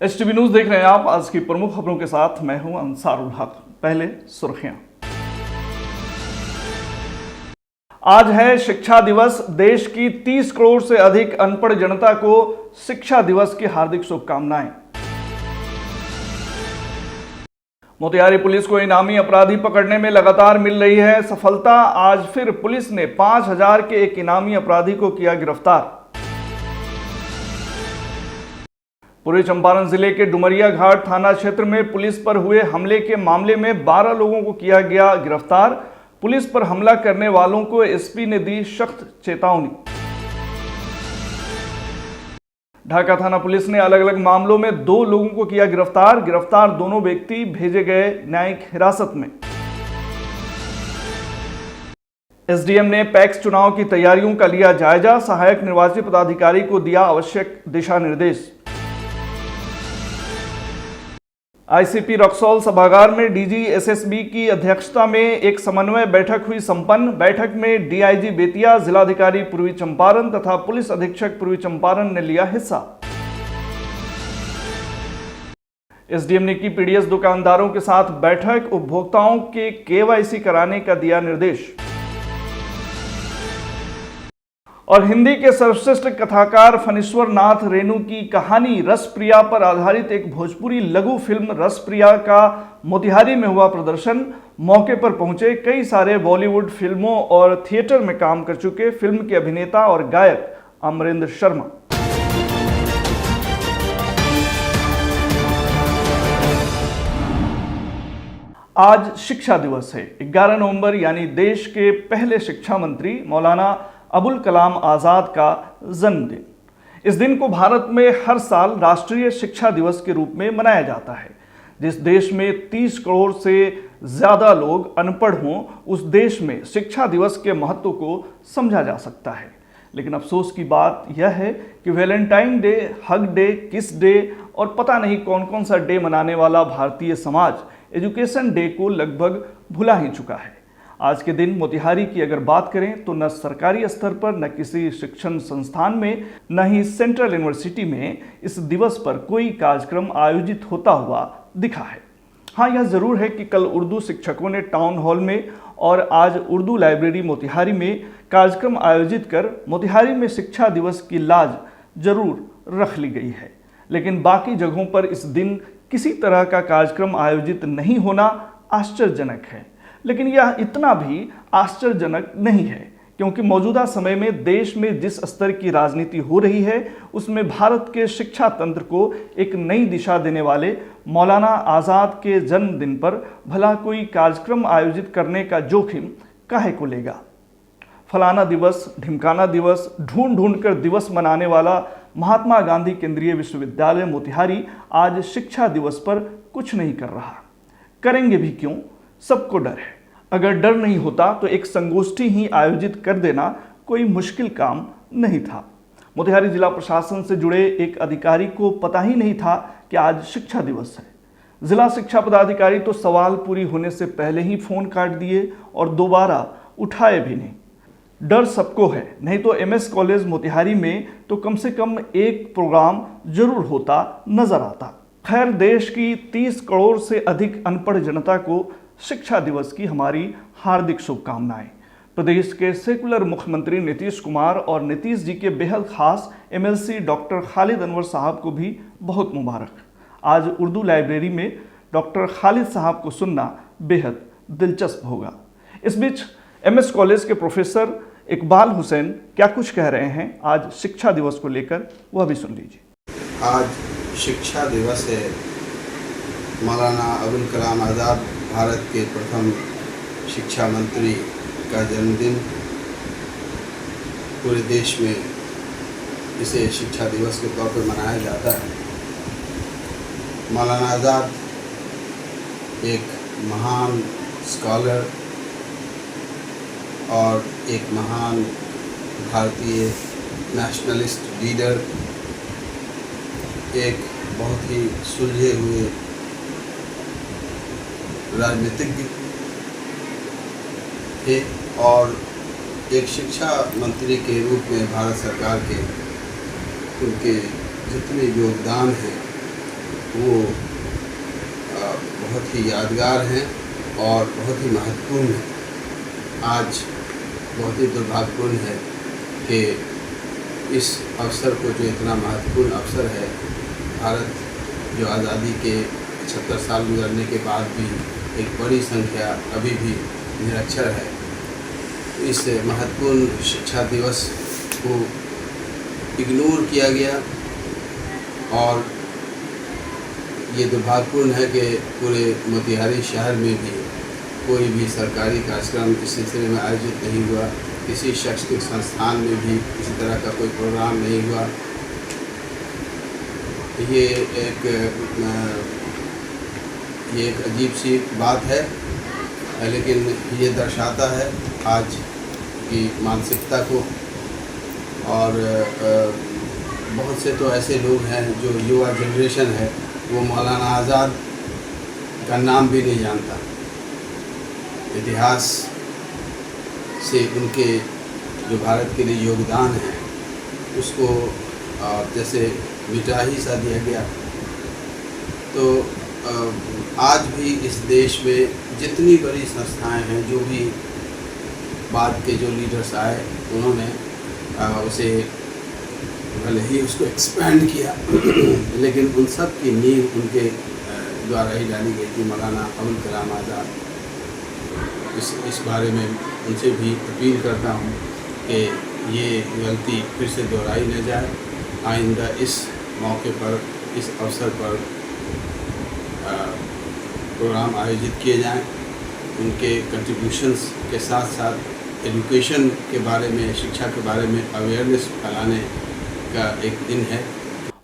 STV news देख रहे हैं आप। आज की प्रमुख खबरों के साथ मैं हूं अंसारुल हक। पहले सुर्खियां। आज है शिक्षा दिवस। देश की 30 करोड़ से अधिक अनपढ़ जनता को शिक्षा दिवस की हार्दिक शुभकामनाएं। मोतिहारी पुलिस को इनामी अपराधी पकड़ने में लगातार मिल रही है सफलता। आज फिर पुलिस ने 5000 के एक इनामी अपराधी को किया गिरफ्तार। पूर्वी चंपारण जिले के डुमरिया घाट थाना क्षेत्र में पुलिस पर हुए हमले के मामले में 12 लोगों को किया गया गिरफ्तार। पुलिस पर हमला करने वालों को एसपी ने दी सख्त चेतावनी। ढाका थाना पुलिस ने अलग अलग मामलों में 2 लोगों को किया गिरफ्तार। गिरफ्तार दोनों व्यक्ति भेजे गए न्यायिक हिरासत में। एसडीएम ने पैक्स चुनाव की तैयारियों का लिया जायजा। सहायक निर्वाची पदाधिकारी को दिया आवश्यक दिशा निर्देश। आईसीपी रक्सौल सभागार में डीजी एसएसबी की अध्यक्षता में एक समन्वय बैठक हुई संपन्न। बैठक में डीआईजी बेतिया, जिलाधिकारी पूर्वी चंपारण तथा पुलिस अधीक्षक पूर्वी चंपारण ने लिया हिस्सा। एसडीएम ने की पीडीएस दुकानदारों के साथ बैठक। उपभोक्ताओं के केवाईसी कराने का दिया निर्देश। और हिंदी के सर्वश्रेष्ठ कथाकार फणीश्वर नाथ रेणु की कहानी रसप्रिया पर आधारित एक भोजपुरी लघु फिल्म रसप्रिया का मोतिहारी में हुआ प्रदर्शन। मौके पर पहुंचे कई सारे बॉलीवुड फिल्मों और थिएटर में काम कर चुके फिल्म के अभिनेता और गायक अमरेंद्र शर्मा। आज शिक्षा दिवस है। 11 नवंबर यानी देश के पहले शिक्षा मंत्री मौलाना अबुल कलाम आज़ाद का जन्मदिन। इस दिन को भारत में हर साल राष्ट्रीय शिक्षा दिवस के रूप में मनाया जाता है। जिस देश में 30 करोड़ से ज़्यादा लोग अनपढ़ हों, उस देश में शिक्षा दिवस के महत्व को समझा जा सकता है। लेकिन अफसोस की बात यह है कि वैलेंटाइन डे, हग डे, किस डे और पता नहीं कौन कौन सा डे मनाने वाला भारतीय समाज एजुकेशन डे को लगभग भुला ही चुका है। आज के दिन मोतिहारी की अगर बात करें तो न सरकारी स्तर पर, न किसी शिक्षण संस्थान में, न ही सेंट्रल यूनिवर्सिटी में इस दिवस पर कोई कार्यक्रम आयोजित होता हुआ दिखा है। हाँ, यह ज़रूर है कि कल उर्दू शिक्षकों ने टाउन हॉल में और आज उर्दू लाइब्रेरी मोतिहारी में कार्यक्रम आयोजित कर मोतिहारी में शिक्षा दिवस की लाज जरूर रख ली गई है। लेकिन बाकी जगहों पर इस दिन किसी तरह का कार्यक्रम आयोजित नहीं होना आश्चर्यजनक है। लेकिन यह इतना भी आश्चर्यजनक नहीं है, क्योंकि मौजूदा समय में देश में जिस स्तर की राजनीति हो रही है उसमें भारत के शिक्षा तंत्र को एक नई दिशा देने वाले मौलाना आज़ाद के जन्मदिन पर भला कोई कार्यक्रम आयोजित करने का जोखिम काहे को लेगा। फलाना दिवस, ढिमकाना दिवस, ढूंढ ढूंढ कर दिवस मनाने वाला महात्मा गांधी केंद्रीय विश्वविद्यालय मोतिहारी आज शिक्षा दिवस पर कुछ नहीं कर रहा। करेंगे भी क्यों? सबको डर है। अगर डर नहीं होता तो एक संगोष्ठी ही आयोजित कर देना कोई मुश्किल काम नहीं था। मोतिहारी जिला प्रशासन से जुड़े एक अधिकारी को पता ही नहीं था कि आज शिक्षा दिवस है। जिला शिक्षा पदाधिकारी तो सवाल पूरी होने से पहले ही फोन काट दिए और दोबारा उठाए भी नहीं। डर सबको है, नहीं तो एमएस कॉलेज मोतिहारी में तो कम से कम एक प्रोग्राम जरूर होता नजर आता। खैर, देश की 30 करोड़ से अधिक अनपढ़ जनता को शिक्षा दिवस की हमारी हार्दिक शुभकामनाएं। प्रदेश के सेकुलर मुख्यमंत्री नीतीश कुमार और नीतीश जी के बेहद खास एमएलसी डॉक्टर खालिद अनवर साहब को भी बहुत मुबारक। आज उर्दू लाइब्रेरी में डॉक्टर खालिद साहब को सुनना बेहद दिलचस्प होगा। इस बीच एमएस कॉलेज के प्रोफेसर इकबाल हुसैन क्या कुछ कह रहे हैं आज शिक्षा दिवस को लेकर, वह भी सुन लीजिए। आज शिक्षा दिवस है। मौलाना अबुल कलाम आज़ाद भारत के प्रथम शिक्षा मंत्री का जन्मदिन। पूरे देश में इसे शिक्षा दिवस के तौर पर मनाया जाता है। मौलाना आज़ाद एक महान स्कॉलर और एक महान भारतीय नेशनलिस्ट लीडर, एक बहुत ही सुलझे हुए राजनीतिज्ञ थे और एक शिक्षा मंत्री के रूप में भारत सरकार के उनके जितने योगदान हैं वो बहुत ही यादगार हैं और बहुत ही महत्वपूर्ण हैं। आज बहुत ही दुर्भाग्यपूर्ण है कि इस अवसर को, जो इतना महत्वपूर्ण अवसर है, भारत जो आज़ादी के 75 साल गुजरने के बाद भी एक बड़ी संख्या अभी भी निरक्षर है, इस महत्वपूर्ण शिक्षा दिवस को इग्नोर किया गया। और ये दुर्भाग्यपूर्ण है कि पूरे मोतिहारी शहर में भी कोई भी सरकारी कार्यक्रम इस सिलसिले में आयोजित नहीं हुआ, किसी शैक्षणिक संस्थान में भी किसी तरह का कोई प्रोग्राम नहीं हुआ। ये एक अजीब सी बात है, लेकिन ये दर्शाता है आज की मानसिकता को। और बहुत से तो ऐसे लोग हैं जो युवा जनरेशन है, वो मौलाना आज़ाद का नाम भी नहीं जानता। इतिहास से उनके जो भारत के लिए योगदान है उसको जैसे मिटा ही सा दिया गया। तो आज भी इस देश में जितनी बड़ी संस्थाएं हैं, जो भी बाद के जो लीडर्स आए, उन्होंने उसे भले ही उसको एक्सपैंड किया लेकिन उन सब की नींव उनके द्वारा ही डाली गई थी। मौलाना अबुल कलाम आज़ाद, इस बारे में उनसे भी अपील करता हूँ कि ये गलती फिर से दोहराई न जाए। आइंदा इस मौके पर, इस अवसर पर प्रोग्राम आयोजित किए जाएं। उनके कंट्रीब्यूशंस के साथ साथ एजुकेशन के बारे में, शिक्षा के बारे में अवेयरनेस फैलाने का एक दिन है।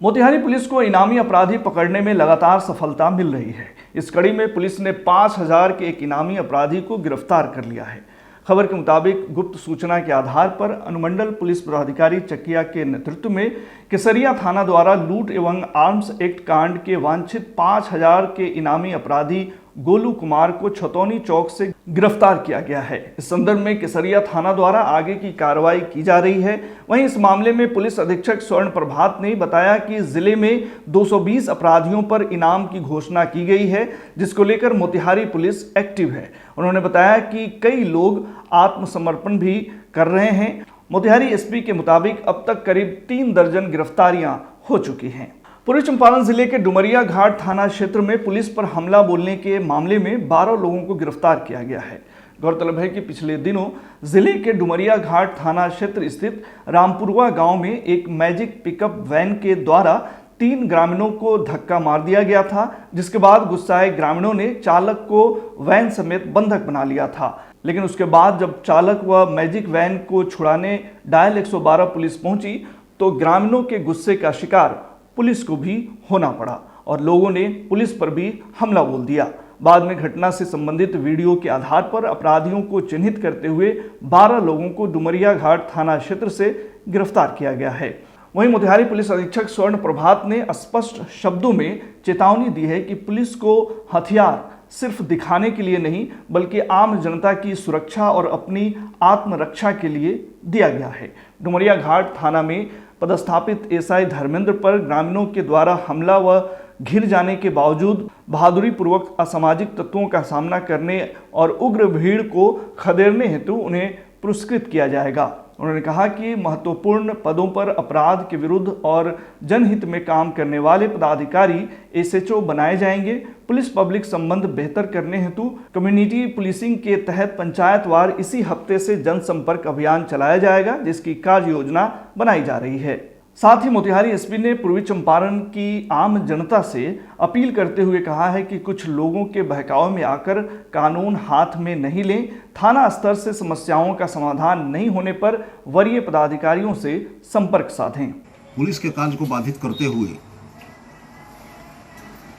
मोतिहारी पुलिस को इनामी अपराधी पकड़ने में लगातार सफलता मिल रही है। इस कड़ी में पुलिस ने 5000 के एक इनामी अपराधी को गिरफ्तार कर लिया है। खबर के मुताबिक गुप्त सूचना के आधार पर अनुमंडल पुलिस पदाधिकारी चकिया के नेतृत्व में केसरिया थाना द्वारा लूट एवं आर्म्स एक्ट कांड के वांछित 5000 के इनामी अपराधी गोलू कुमार को छतौनी चौक से गिरफ्तार किया गया है। इस संदर्भ में केसरिया थाना द्वारा आगे की कार्रवाई की जा रही है। वहीं इस मामले में पुलिस अधीक्षक स्वर्ण प्रभात ने बताया कि जिले में 220 अपराधियों पर इनाम की घोषणा की गई है, जिसको लेकर मोतिहारी पुलिस एक्टिव है। उन्होंने बताया कि कई लोग आत्मसमर्पण भी कर रहे हैं। मोतिहारी एसपी के मुताबिक अब तक करीब 3 दर्जन गिरफ्तारियां हो चुकी हैं। पूर्वी चंपारण जिले के डुमरिया घाट थाना क्षेत्र में पुलिस पर हमला बोलने के मामले में 12 लोगों को गिरफ्तार किया गया है। गौरतलब है कि पिछले दिनों जिले के डुमरिया घाट थाना क्षेत्र स्थित रामपुरवा गांव में एक मैजिक पिकअप वैन के द्वारा 3 ग्रामीणों को धक्का मार दिया गया था, जिसके बाद गुस्साए ग्रामीणों ने चालक को वैन समेत बंधक बना लिया था। लेकिन उसके बाद जब चालक व मैजिक वैन को छुड़ाने डायल 112 पुलिस पहुंची तो ग्रामीणों के गुस्से का शिकार पुलिस को भी होना पड़ा और लोगों ने पुलिस पर भी हमला बोल दिया। बाद में घटना से संबंधित वीडियो के आधार पर अपराधियों को चिन्हित करते हुए 12 लोगों को डुमरिया घाट थाना क्षेत्र से गिरफ्तार किया गया है। वहीं मोतिहारी पुलिस अधीक्षक स्वर्ण प्रभात ने स्पष्ट शब्दों में चेतावनी दी है कि पुलिस को हथियार सिर्फ दिखाने के लिए नहीं, बल्कि आम जनता की सुरक्षा और अपनी आत्मरक्षा के लिए दिया गया है। डुमरिया घाट थाना में पदस्थापित एसआई धर्मेंद्र पर ग्रामीणों के द्वारा हमला व घिर जाने के बावजूद बहादुरी पूर्वक असामाजिक तत्वों का सामना करने और उग्र भीड़ को खदेड़ने हेतु उन्हें पुरस्कृत किया जाएगा। उन्होंने कहा कि महत्वपूर्ण पदों पर अपराध के विरुद्ध और जनहित में काम करने वाले पदाधिकारी एसएचओ बनाए जाएंगे। पुलिस पब्लिक संबंध बेहतर करने हेतु कम्युनिटी पुलिसिंग के तहत पंचायतवार इसी हफ्ते से जनसंपर्क अभियान चलाया जाएगा, जिसकी कार्य योजना बनाई जा रही है। साथ ही मोतिहारी एसपी ने पूर्वी चंपारण की आम जनता से अपील करते हुए कहा है कि कुछ लोगों के बहकावे में आकर कानून हाथ में नहीं लें। थाना स्तर से समस्याओं का समाधान नहीं होने पर वरीय पदाधिकारियों से संपर्क साधें। पुलिस के कार्य को बाधित करते हुए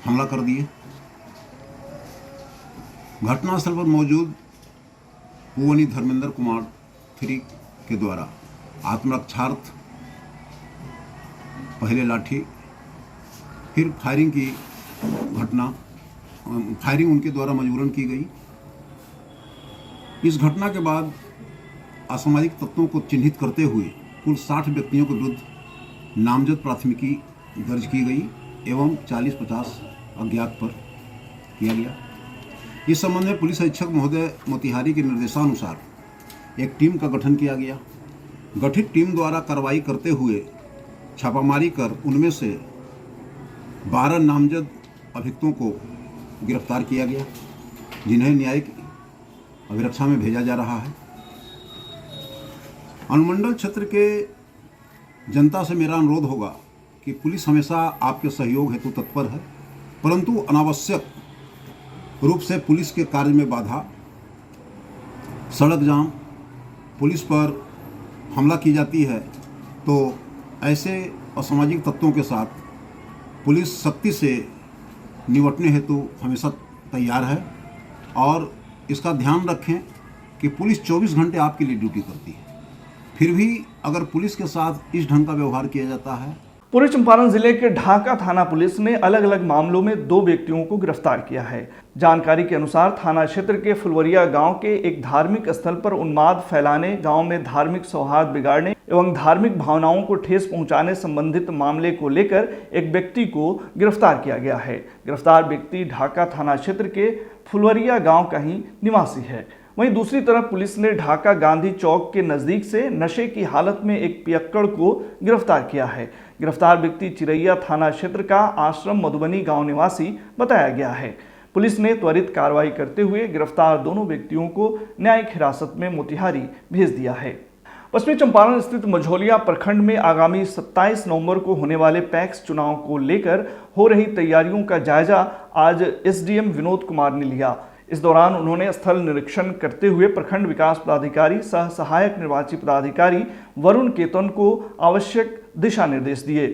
हमला कर दिए। घटनास्थल पर मौजूद पुवनी धर्मेंद्र कुमार 3 के द्वारा आत्मरक्षार्थ पहले लाठी, फिर फायरिंग की घटना, फायरिंग उनके द्वारा मजबूरन की गई। इस घटना के बाद असामाजिक तत्वों को चिन्हित करते हुए कुल 60 व्यक्तियों के विरुद्ध नामजद प्राथमिकी दर्ज की गई एवं 40-50 अज्ञात पर किया गया। इस संबंध में पुलिस अधीक्षक महोदय मोतिहारी के निर्देशानुसार एक टीम का गठन किया गया। गठित टीम द्वारा कार्रवाई करते हुए छापामारी कर उनमें से 12 नामजद अभियुक्तों को गिरफ्तार किया गया, जिन्हें न्यायिक अभिरक्षा में भेजा जा रहा है। अनुमंडल क्षेत्र के जनता से मेरा अनुरोध होगा कि पुलिस हमेशा आपके सहयोग हेतु तत्पर है, परंतु अनावश्यक रूप से पुलिस के कार्य में बाधा, सड़क जाम, पुलिस पर हमला की जाती है, तो ऐसे असामाजिक तत्वों के साथ पुलिस सख्ती से निपटने हेतु हमेशा तैयार है। और इसका ध्यान रखें कि पुलिस 24 घंटे आपके लिए ड्यूटी करती है, फिर भी अगर पुलिस के साथ इस ढंग का व्यवहार किया जाता है। पूर्वी चंपारण जिले के ढाका थाना पुलिस ने अलग अलग मामलों में 2 व्यक्तियों को गिरफ्तार किया है। जानकारी के अनुसार थाना क्षेत्र के फुलवरिया गांव के एक धार्मिक स्थल पर उन्माद फैलाने, गांव में धार्मिक सौहार्द बिगाड़ने एवं धार्मिक भावनाओं को ठेस पहुंचाने संबंधित मामले को लेकर एक व्यक्ति को गिरफ्तार किया गया है। गिरफ्तार व्यक्ति ढाका थाना क्षेत्र के फुलवरिया गाँव का ही निवासी है। वहीं दूसरी तरफ पुलिस ने ढाका गांधी चौक के नजदीक से नशे की हालत में एक पियक्कड़ को गिरफ्तार किया है। गिरफ्तार व्यक्ति चिरैया थाना क्षेत्र का आश्रम मधुबनी गांव निवासी बताया गया है। पुलिस ने त्वरित कार्रवाई करते हुए गिरफ्तार दोनों व्यक्तियों को न्यायिक हिरासत में मोतिहारी भेज दिया है। पश्चिमी चंपारण स्थित मझौलिया प्रखंड में आगामी 27 नवंबर को होने वाले पैक्स चुनाव को लेकर हो रही तैयारियों का जायजा आज एसडीएम विनोद कुमार ने लिया। इस दौरान उन्होंने स्थल निरीक्षण करते हुए प्रखंड विकास पदाधिकारी सह सहायक निर्वाची पदाधिकारी वरुण केतन को आवश्यक दिशा निर्देश दिए।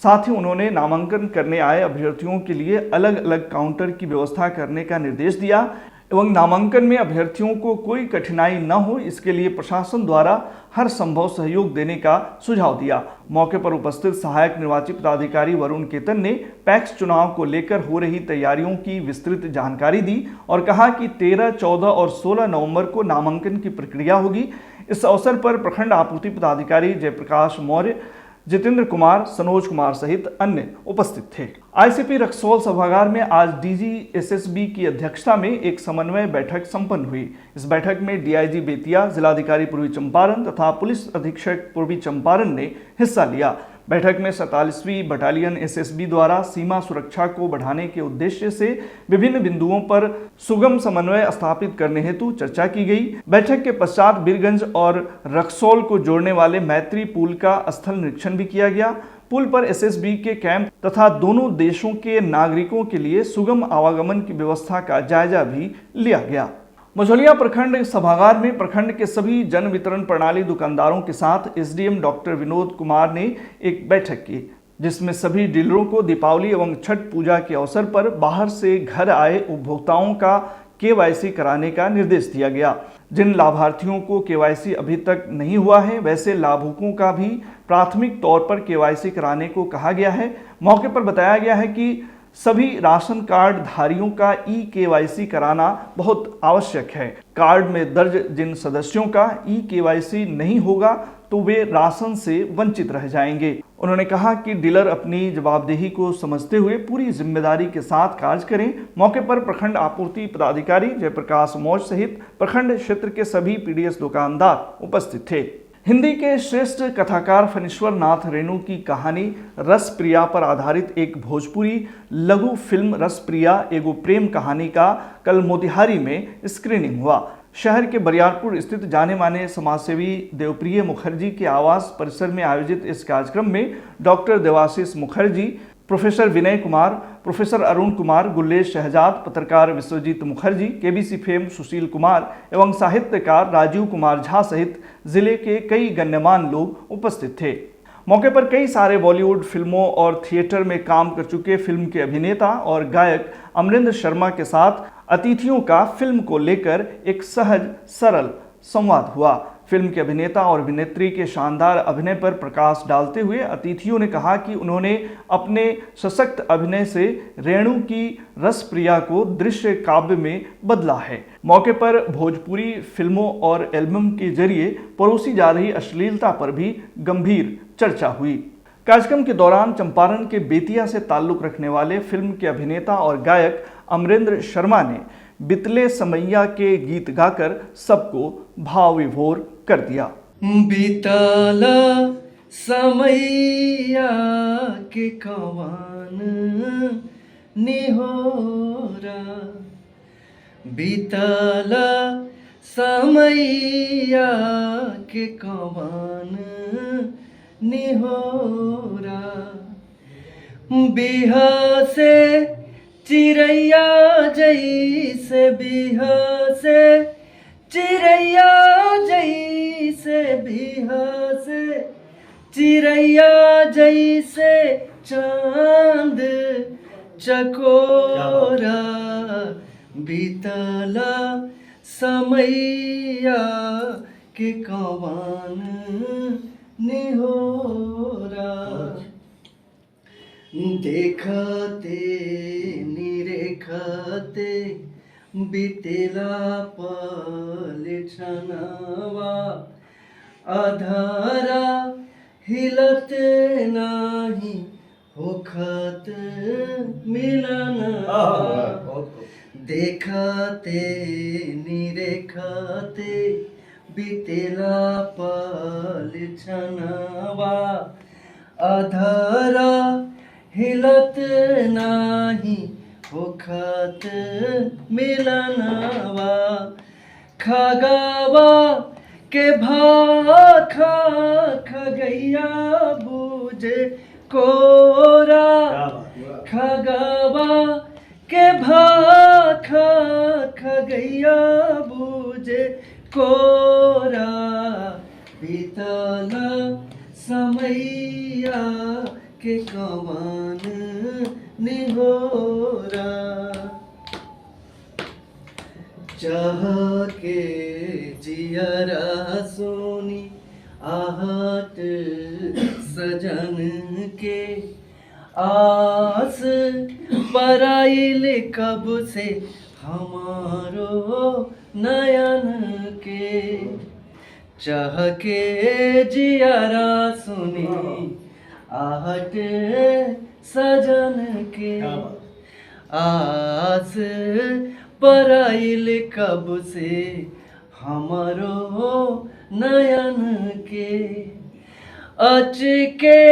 साथ ही उन्होंने नामांकन करने आए अभ्यर्थियों के लिए अलग अलग काउंटर की व्यवस्था करने का निर्देश दिया एवं नामांकन में अभ्यर्थियों को कोई कठिनाई न हो, इसके लिए प्रशासन द्वारा हर संभव सहयोग देने का सुझाव दिया। मौके पर उपस्थित सहायक निर्वाची पदाधिकारी वरुण केतन ने पैक्स चुनाव को लेकर हो रही तैयारियों की विस्तृत जानकारी दी और कहा कि 13, 14 और 16 नवंबर को नामांकन की प्रक्रिया होगी। इस अवसर पर प्रखंड आपूर्ति पदाधिकारी जयप्रकाश मौर्य, जितेंद्र कुमार, सनोज कुमार सहित अन्य उपस्थित थे। आईसीपी रक्सौल सभागार में आज डीजी एसएसबी की अध्यक्षता में एक समन्वय बैठक संपन्न हुई। इस बैठक में डीआईजी बेतिया, जिलाधिकारी पूर्वी चंपारण तथा पुलिस अधीक्षक पूर्वी चंपारण ने हिस्सा लिया। बैठक में 47वीं बटालियन एसएसबी द्वारा सीमा सुरक्षा को बढ़ाने के उद्देश्य से विभिन्न बिंदुओं पर सुगम समन्वय स्थापित करने हेतु चर्चा की गई। बैठक के पश्चात बीरगंज और रक्सौल को जोड़ने वाले मैत्री पुल का स्थल निरीक्षण भी किया गया। पुल पर एसएसबी के कैंप तथा दोनों देशों के नागरिकों के लिए सुगम आवागमन की व्यवस्था का जायजा भी लिया गया। मझौलिया प्रखंड सभागार में प्रखंड के सभी जन वितरण प्रणाली दुकानदारों के साथ एसडीएम डॉक्टर विनोद कुमार ने एक बैठक की, जिसमें सभी डीलरों को दीपावली एवं छठ पूजा के अवसर पर बाहर से घर आए उपभोक्ताओं का केवाईसी कराने का निर्देश दिया गया। जिन लाभार्थियों को केवाईसी अभी तक नहीं हुआ है, वैसे लाभुकों का भी प्राथमिक तौर पर केवाईसी कराने को कहा गया है। मौके पर बताया गया है कि सभी राशन कार्ड धारियों का ई-केवाईसी कराना बहुत आवश्यक है। कार्ड में दर्ज जिन सदस्यों का ई-केवाईसी नहीं होगा तो वे राशन से वंचित रह जाएंगे। उन्होंने कहा कि डीलर अपनी जवाबदेही को समझते हुए पूरी जिम्मेदारी के साथ कार्य करें। मौके पर प्रखंड आपूर्ति पदाधिकारी जयप्रकाश मौर्य सहित प्रखंड क्षेत्र के सभी पीडीएस दुकानदार उपस्थित थे। हिंदी के श्रेष्ठ कथाकार फणीश्वर नाथ रेणु की कहानी रसप्रिया पर आधारित एक भोजपुरी लघु फिल्म रसप्रिया एगो प्रेम कहानी का कल मोतिहारी में स्क्रीनिंग हुआ। शहर के बरियारपुर स्थित जाने माने समाजसेवी देवप्रिय मुखर्जी के आवास परिसर में आयोजित इस कार्यक्रम में doctor Debashish Mukherjee, professor Vinay Kumar, professor Arun Kumar, गुल्लेश Shahzad, पत्रकार विश्वजीत मुखर्जी, केबीसी फेम सुशील कुमार एवं साहित्यकार राजीव कुमार झा सहित जिले के कई गण्यमान्य लोग उपस्थित थे। मौके पर कई सारे बॉलीवुड फिल्मों और थिएटर में काम कर चुके फिल्म के अभिनेता और गायक अमरेंद्र शर्मा के साथ अतिथियों का फिल्म को लेकर एक सहज सरल संवाद हुआ। फिल्म के अभिनेता और अभिनेत्री के शानदार अभिनय पर प्रकाश डालते हुए अतिथियों ने कहा कि उन्होंने अपने सशक्त अभिनय से रेणु की रसप्रिया को दृश्य काव्य में बदला है। मौके पर भोजपुरी फिल्मों और एल्बम के जरिए परोसी जा रही अश्लीलता पर भी गंभीर चर्चा हुई। कार्यक्रम के दौरान चंपारण के बेतिया से ताल्लुक रखने वाले फिल्म के अभिनेता और गायक अमरेंद्र शर्मा ने बितले समैया के गीत गाकर सबको भाव विभोर कर दिया। बितला समैया के कवान निहोरा, बितला समैया के कवान निहोरा, बिहा से चिड़ैया जैसे, बिहा से चिड़ैया जैसे, बिहा से चिड़ैया जैसे चांद चकोरा, बीतला समैया के कवान निहोरा, देखते निरेखते बीतेला पल छनवा, अधारा हिलत नाही होखत मिलनवा, देखते निरेखते बीतेला पल छनवा, अधारा हिलत नाही होखत मिलनवा, खगवा के भाखा खगैया बूझे कोरा, खगवा के भाखा खगैया बूझे कोरा, बीतला समैया के कवान निहोरा, चाह के जियरा सोनी आहट सजन के, आस पराइल कब से हमारो नयन के, चाह के जियरा सुनी आहट सजन के, आस पराइल कब से हमारो नयन के, अच के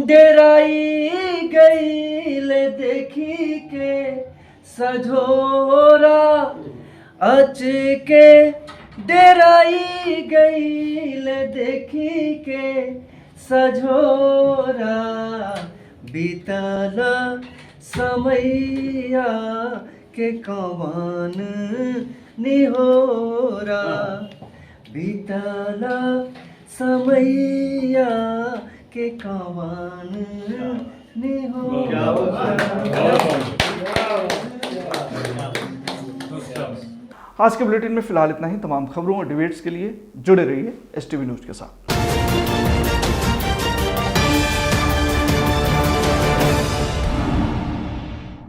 डेराई गईल देखी के सझोरा, अच के डेराई गईल देखी के सझोरा, बीतला समैया के कवान निहोरा, बीतला समैया के कवान निहोरा। आज के बुलेटिन में फिलहाल इतना ही। तमाम खबरों और डिबेट्स के लिए जुड़े रहिए STV न्यूज़ के साथ।